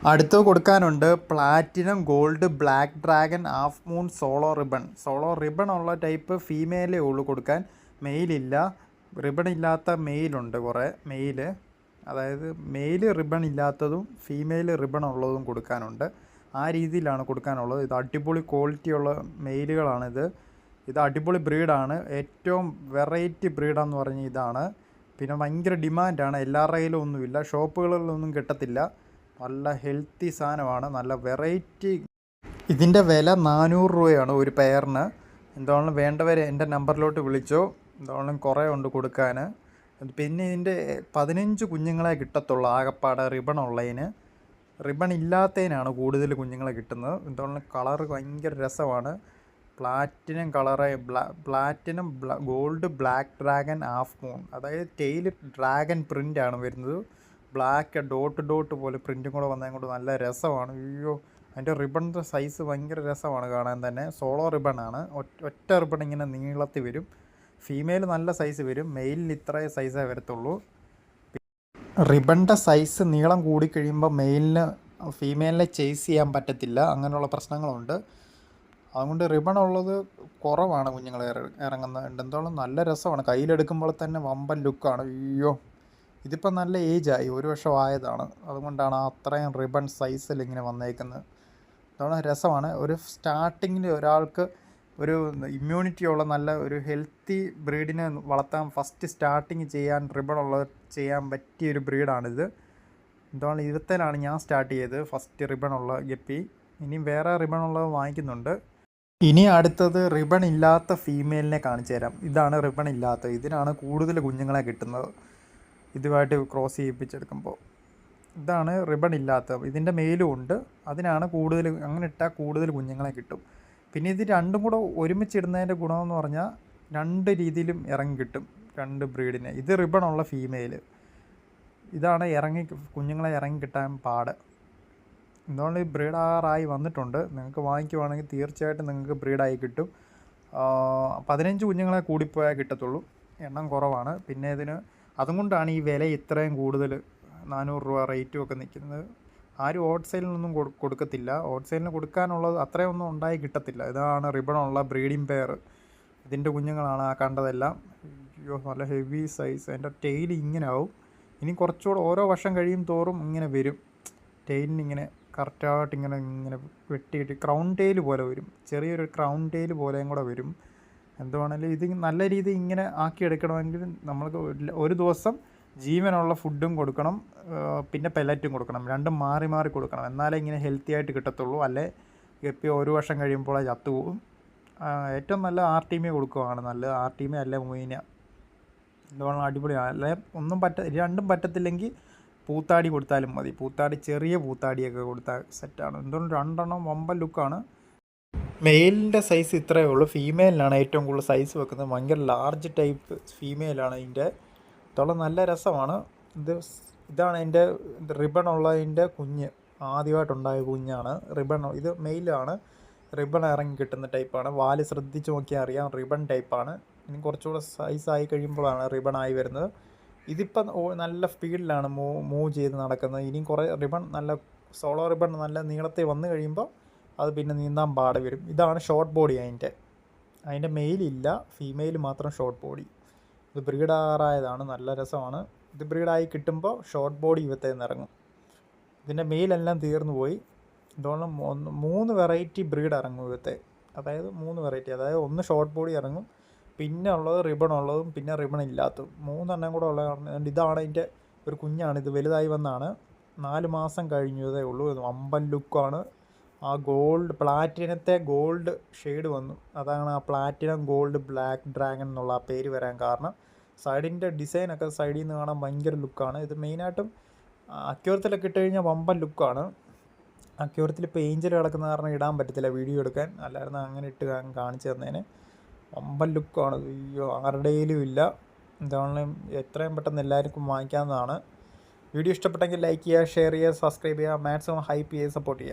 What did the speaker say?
അടുത്തത് കൊടുക്കാനുണ്ട് platinum gold black dragon half moon solo ribbon ഉള്ള ടൈപ്പ് ഫീമെയിലേ ഉള്ളൂ കൊടുക്കാൻ. മെയിലില്ല. റിബൺ ഇല്ലാത്ത മെയിലുണ്ട് കുറേ മെയില്, അതായത് മെയില് റിബൺ ഇല്ലാത്തതും ഫീമെയിൽ റിബൺ ഉള്ളതും കൊടുക്കാനുണ്ട്. ആ രീതിയിലാണ് കൊടുക്കാനുള്ളത്. ഇത് അടിപൊളി ക്വാളിറ്റിയുള്ള മെയിലുകളാണിത്. ഇത് അടിപൊളി ബ്രീഡാണ്. ഏറ്റവും വെറൈറ്റി ബ്രീഡാന്ന് പറഞ്ഞാൽ ഇതാണ്. പിന്നെ ഭയങ്കര ഡിമാൻഡാണ്. എല്ലാവരുടെ കയ്യിലും ഒന്നുമില്ല, ഷോപ്പുകളിലൊന്നും കിട്ടത്തില്ല. നല്ല ഹെൽത്തി സാധനമാണ്, നല്ല വെറൈറ്റി. ഇതിൻ്റെ വില 400 രൂപയാണ് ഒരു പെയറിന്. എന്താണെങ്കിലും വേണ്ടവർ എൻ്റെ നമ്പറിലോട്ട് വിളിച്ചോ. എന്താണെങ്കിലും കുറേ ഉണ്ട് കൊടുക്കാൻ. പിന്നെ ഇതിൻ്റെ 15 കുഞ്ഞുങ്ങളെ കിട്ടത്തുള്ളൂ ആകപ്പാടെ റിബൺ ഉള്ളതിന്. റിബൺ ഇല്ലാത്തതിനാണ് കൂടുതൽ കുഞ്ഞുങ്ങളെ കിട്ടുന്നത്. എന്താണെങ്കിലും കളറ് ഭയങ്കര രസമാണ്. Platinum colour, platinum gold black dragon half moon, അതായത് ടെയിൽ ഡ്രാഗൺ പ്രിൻ്റാണ് വരുന്നത്. ബ്ലാക്ക് ഡോട്ട് പോലെ പ്രിൻറ്റും കൂടെ വന്നതുകൊണ്ട് നല്ല രസമാണ്. അയ്യോ, അതിൻ്റെ റിബണിൻ്റെ സൈസ് ഭയങ്കര രസമാണ് കാണാൻ തന്നെ. സോളോ റിബണാണ്. ഒറ്റ റിബൺ ഇങ്ങനെ നീളത്തിൽ വരും. ഫീമെയിൽ നല്ല സൈസ് വരും, മെയിലിന് ഇത്രയും സൈസേ വരത്തുള്ളൂ. റിബണിൻ്റെ സൈസ് നീളം കൂടിക്കഴിയുമ്പോൾ ഫീമെയിലിനെ ചേസ് ചെയ്യാൻ പറ്റത്തില്ല, അങ്ങനെയുള്ള പ്രശ്നങ്ങളുണ്ട്. അതുകൊണ്ട് റിബൺ ഉള്ളത് കുറവാണ് കുഞ്ഞുങ്ങൾ ഇറങ്ങുന്നത്. എന്തോളം നല്ല രസമാണ്, കയ്യിലെടുക്കുമ്പോൾ തന്നെ വമ്പൻ ലുക്കാണ്. അയ്യോ, ഇതിപ്പോൾ നല്ല ഏജായി, 1 വർഷം ആയതാണ്. അതുകൊണ്ടാണ് അത്രയും റിബൺ സൈസിൽ ഇങ്ങനെ വന്നേക്കുന്നത്. അതുകൊണ്ട് രസമാണ്. ഒരു സ്റ്റാർട്ടിങ്ങിൽ ഒരാൾക്ക് ഒരു ഇമ്മ്യൂണിറ്റി ഉള്ള നല്ല ഒരു ഹെൽത്തി ബ്രീഡിനെ വളർത്താൻ ഫസ്റ്റ് സ്റ്റാർട്ടിങ് ചെയ്യാൻ പറ്റിയൊരു ബ്രീഡാണിത്. എന്താണ് 20-ലാണ് ഞാൻ സ്റ്റാർട്ട് ചെയ്തത് ഫസ്റ്റ് റിബണുള്ള ഗപ്പി. ഇനിയും വേറെ റിബണുള്ളത് വാങ്ങിക്കുന്നുണ്ട്. ഇനി അടുത്തത് റിബൺ ഇല്ലാത്ത ഫീമെയിലിനെ കാണിച്ചു തരാം. ഇതാണ് റിബൺ ഇല്ലാത്തത്. ഇതിനാണ് കൂടുതൽ കുഞ്ഞുങ്ങളെ കിട്ടുന്നത്. ഇതുമായിട്ട് ക്രോസ് ചെയ്യിപ്പിച്ചെടുക്കുമ്പോൾ ഇതാണ് റിബൺ ഇല്ലാത്തത്. ഇതിൻ്റെ മെയിലും ഉണ്ട്. അതിനാണ് കൂടുതൽ, അങ്ങനെ ഇട്ടാൽ കൂടുതൽ കുഞ്ഞുങ്ങളെ കിട്ടും. പിന്നെ ഇത് രണ്ടും കൂടെ ഒരുമിച്ചിടുന്നതിൻ്റെ ഗുണമെന്ന് പറഞ്ഞാൽ 2 രീതിയിലും ഇറങ്ങി കിട്ടും, 2 ബ്രീഡിനെ. ഇത് റിബണുള്ള ഫീമെയിൽ, ഇതാണ് കുഞ്ഞുങ്ങളെ ഇറങ്ങി കിട്ടാൻ പാട്. എന്തുകൊണ്ട് ഈ ബ്രീഡാറായി വന്നിട്ടുണ്ട്. നിങ്ങൾക്ക് വാങ്ങിക്കുവാണെങ്കിൽ തീർച്ചയായിട്ടും നിങ്ങൾക്ക് ബ്രീഡായി കിട്ടും. 15 കുഞ്ഞുങ്ങളെ കൂടിപ്പോയാൽ കിട്ടത്തുള്ളൂ, എണ്ണം കുറവാണ്. പിന്നെ അതുകൊണ്ടാണ് ഈ വില ഇത്രയും കൂടുതൽ, 400 രൂപ റേറ്റും ഒക്കെ നിൽക്കുന്നത്. ആരും ഹോൾസെയിലിനൊന്നും കൊടുക്കത്തില്ല. ഹോൾസെയിലിന് കൊടുക്കാനുള്ളത് അത്രയൊന്നും ഉണ്ടായി കിട്ടത്തില്ല. ഇതാണ് റിബണുള്ള ബ്രീഡിംഗ് പെയർ. ഇതിൻ്റെ കുഞ്ഞുങ്ങളാണ് ആ കണ്ടതെല്ലാം. അയ്യോ, നല്ല ഹെവി സൈസ്. അതിൻ്റെ ടെയിൽ ഇങ്ങനെ ആവും. ഇനി കുറച്ചുകൂടെ ഓരോ വർഷം കഴിയും തോറും ഇങ്ങനെ വരും. ടെയിലിന് ഇങ്ങനെ കറക്റ്റായിട്ട് ഇങ്ങനെ വെട്ടി ക്രൗൺ ടെയിൽ പോലെ വരും. ചെറിയൊരു ക്രൗൺ ടെയിൽ പോലെയും കൂടെ വരും. എന്തുവാണെങ്കിലും ഇത് നല്ല രീതിയിൽ ഇങ്ങനെ ആക്കിയെടുക്കണമെങ്കിൽ നമ്മൾക്ക് ഒരു ദിവസം ജീവനുള്ള ഫുഡും കൊടുക്കണം, പിന്നെ പെല്ലറ്റും കൊടുക്കണം. രണ്ടും മാറി മാറി കൊടുക്കണം. എന്നാലേ ഇങ്ങനെ ഹെൽത്തി ആയിട്ട് കിട്ടത്തുള്ളൂ. അല്ലേ ഗപ്പി 1 വർഷം കഴിയുമ്പോൾ ചത്തുപോകും. ഏറ്റവും നല്ല ആർട്ടീമിയ കൊടുക്കുകയാണ് നല്ലത്. ആർട്ടീമിയ അല്ലെ മൊയിന. എന്തുകൊണ്ട് അടിപൊളിയാണ്. അല്ലെ രണ്ടും പറ്റത്തില്ലെങ്കിൽ പൂത്താടി കൊടുത്താലും മതി. ചെറിയ പൂത്താടിയൊക്കെ കൊടുത്താൽ സെറ്റാണ്. എന്തുകൊണ്ട് 2 എണ്ണം വമ്പൻ ലുക്കാണ്. മെയിലിൻ്റെ സൈസ് ഇത്രയേ ഉള്ളൂ. ഫീമെയിലിനാണ് ഏറ്റവും കൂടുതൽ സൈസ് വെക്കുന്നത്. ഭയങ്കര ലാർജ് ടൈപ്പ് ഫീമെയിലാണ് ഇതിൻ്റെ. ഇതോളം നല്ല രസമാണ്. ഇതാണ് എൻ്റെ റിബൺ ഉള്ളതിൻ്റെ കുഞ്ഞ്, ആദ്യമായിട്ടുണ്ടായ കുഞ്ഞാണ് റിബൺ. ഇത് മെയിലാണ്. റിബൺ ഇറങ്ങി കിട്ടുന്ന ടൈപ്പാണ്. വാല് ശ്രദ്ധിച്ച് നോക്കിയാൽ അറിയാം, റിബൺ ടൈപ്പാണ്. ഇനി കുറച്ചുകൂടെ സൈസായി കഴിയുമ്പോഴാണ് റിബൺ ആയി വരുന്നത്. ഇതിപ്പം നല്ല സ്പീഡിലാണ് മൂവ് ചെയ്ത് നടക്കുന്നത്. ഇനിയും കുറേ സോളോ റിബൺ നല്ല നീളത്തിൽ വന്നു കഴിയുമ്പോൾ അത് പിന്നെ നീന്താൻ പാട് വരും. ഇതാണ് ഷോർട്ട് ബോഡി. അതിൻ്റെ മെയിലില്ല, ഫീമെയിൽ മാത്രം ഷോർട്ട് ബോഡി. ഇത് ബ്രീഡാറായതാണ്, നല്ല രസമാണ്. ഇത് ബ്രീഡായി കിട്ടുമ്പോൾ ഷോർട്ട് ബോഡി ഇവത്തേന്ന് ഇറങ്ങും. ഇതിൻ്റെ മെയിലെല്ലാം തീർന്നു പോയി. ഇതോളം 3 വെറൈറ്റി ബ്രീഡ് ഇറങ്ങും ഇവത്തെ. അതായത് 3 വെറൈറ്റി, അതായത് ഒന്ന് ഷോർട്ട് ബോഡി ഇറങ്ങും, പിന്നെ ഉള്ളത് റിബൺ ഉള്ളതും, പിന്നെ റിബൺ ഇല്ലാത്തതും. 3 എണ്ണം കൂടെ ഉള്ളത്. ഇതാണ് അതിൻ്റെ ഒരു കുഞ്ഞാണ്. ഇത് വലുതായി വന്നാണ്, 4 മാസം കഴിഞ്ഞതേ ഉള്ളൂ. വമ്പൻ ലുക്കാണ്. ആ പ്ലാറ്റിനത്തെ ഗോൾഡ് ഷെയ്ഡ് വന്നു. അതാണ് ആ പ്ലാറ്റിനം ഗോൾഡ് ബ്ലാക്ക് ഡ്രാഗൺ എന്നുള്ള ആ പേര് വരാൻ കാരണം. സൈഡിൻ്റെ ഡിസൈനൊക്കെ സൈഡിൽ നിന്ന് കാണാൻ ഭയങ്കര ലുക്കാണ്. ഇത് മെയിനായിട്ടും അക്യൂറത്തിലൊക്കെ ഇട്ട് കഴിഞ്ഞാൽ വമ്പൻ ലുക്കാണ്. അക്യൂറത്തിൽ ഇപ്പോൾ ഏഞ്ചൽ കിടക്കുന്ന കാരണം ഇടാൻ പറ്റത്തില്ല വീഡിയോ എടുക്കാൻ, അല്ലായിരുന്നു അങ്ങനെ ഇട്ട് കാണിച്ചു തന്നേന്. വമ്പൻ ലുക്കാണ്. അയ്യോ, ആരുടെയിലും ഇല്ല. എന്താണെങ്കിലും എത്രയും പെട്ടെന്ന് എല്ലാവർക്കും വാങ്ങിക്കാവുന്നതാണ്. വീഡിയോ ഇഷ്ടപ്പെട്ടെങ്കിൽ ലൈക്ക് ചെയ്യുക, ഷെയർ ചെയ്യുക, സബ്സ്ക്രൈബ് ചെയ്യുക, മാക്സിമം ഹൈപ്പ് ചെയ്യുക, സപ്പോർട്ട് ചെയ്യുക.